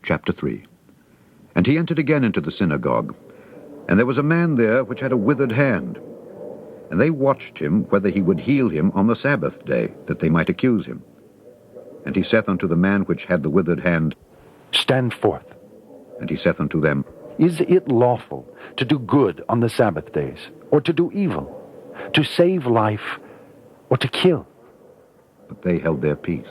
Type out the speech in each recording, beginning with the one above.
Chapter 3. And he entered again into the synagogue, and there was a man there which had a withered hand. And they watched him whether he would heal him on the Sabbath day, that they might accuse him. And he saith unto the man which had the withered hand, Stand forth. And he saith unto them, Is it lawful to do good on the Sabbath days, or to do evil, to save life, or to kill? But they held their peace.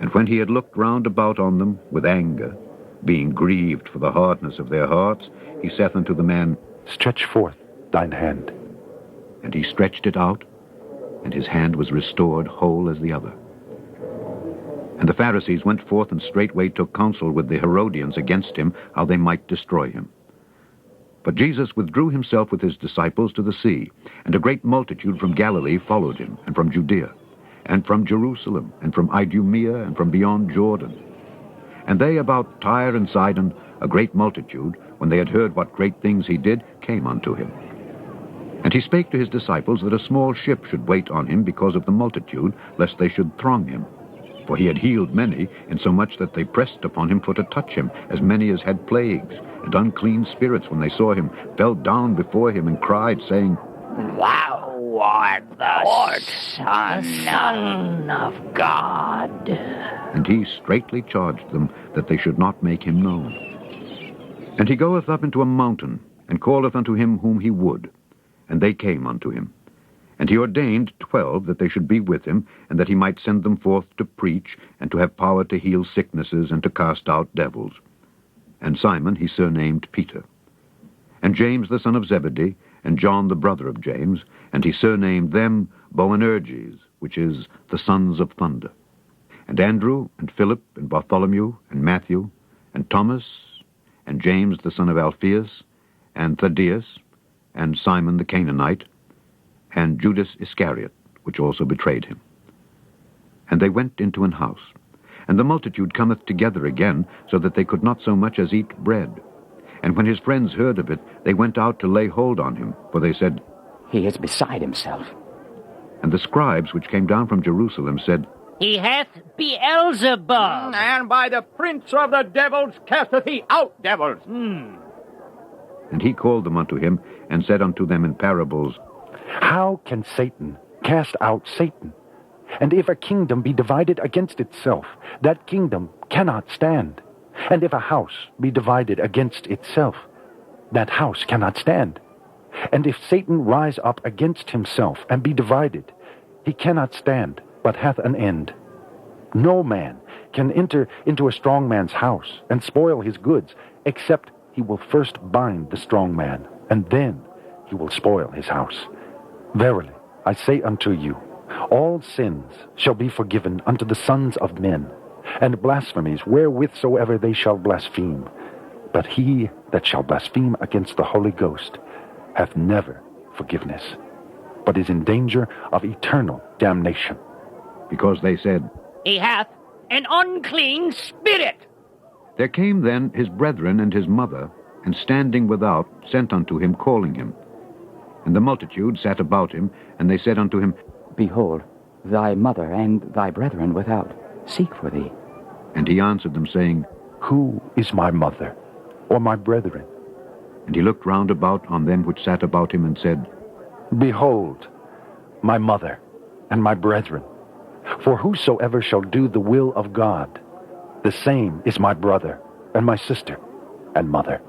And when he had looked round about on them with anger, being grieved for the hardness of their hearts, he saith unto the man, Stretch forth thine hand. And he stretched it out, and his hand was restored whole as the other. And the Pharisees went forth and straightway took counsel with the Herodians against him, how they might destroy him. But Jesus withdrew himself with his disciples to the sea, and a great multitude from Galilee followed him, and from Judea, and from Jerusalem, and from Idumea, and from beyond Jordan. And they about Tyre and Sidon, a great multitude, when they had heard what great things he did, came unto him. And he spake to his disciples that a small ship should wait on him because of the multitude, lest they should throng him. For he had healed many, insomuch that they pressed upon him for to touch him, as many as had plagues, and unclean spirits, when they saw him, fell down before him, and cried, saying, Thou art the Son of God. And he straitly charged them that they should not make him known. And he goeth up into a mountain, and calleth unto him whom he would. And they came unto him. And he ordained 12 that they should be with him, and that he might send them forth to preach, and to have power to heal sicknesses, and to cast out devils. And Simon he surnamed Peter. And James the son of Zebedee, and John the brother of James, and he surnamed them Boanerges, which is the sons of thunder. And Andrew, and Philip, and Bartholomew, and Matthew, and Thomas, and James the son of Alphaeus, and Thaddeus, and Simon the Canaanite, and Judas Iscariot, which also betrayed him. And they went into an house, and the multitude cometh together again, so that they could not so much as eat bread. And when his friends heard of it, they went out to lay hold on him, for they said, He is beside himself. And the scribes which came down from Jerusalem said, He hath Beelzebub. And by the prince of the devils casteth he out devils. And he called them unto him, and said unto them in parables, How can Satan cast out Satan? And if a kingdom be divided against itself, that kingdom cannot stand. And if a house be divided against itself, that house cannot stand. And if Satan rise up against himself and be divided, he cannot stand, but hath an end. No man can enter into a strong man's house and spoil his goods, except he will first bind the strong man, and then he will spoil his house. Verily, I say unto you, all sins shall be forgiven unto the sons of men, and blasphemies wherewithsoever they shall blaspheme. But he that shall blaspheme against the Holy Ghost hath never forgiveness, but is in danger of eternal damnation. Because they said, He hath an unclean spirit. There came then his brethren and his mother, and standing without, sent unto him, calling him. And the multitude sat about him, and they said unto him, Behold, thy mother and thy brethren without seek for thee. And he answered them, saying, Who is my mother, or my brethren? And he looked round about on them which sat about him, and said, Behold, my mother and my brethren. For whosoever shall do the will of God, the same is my brother and my sister and mother.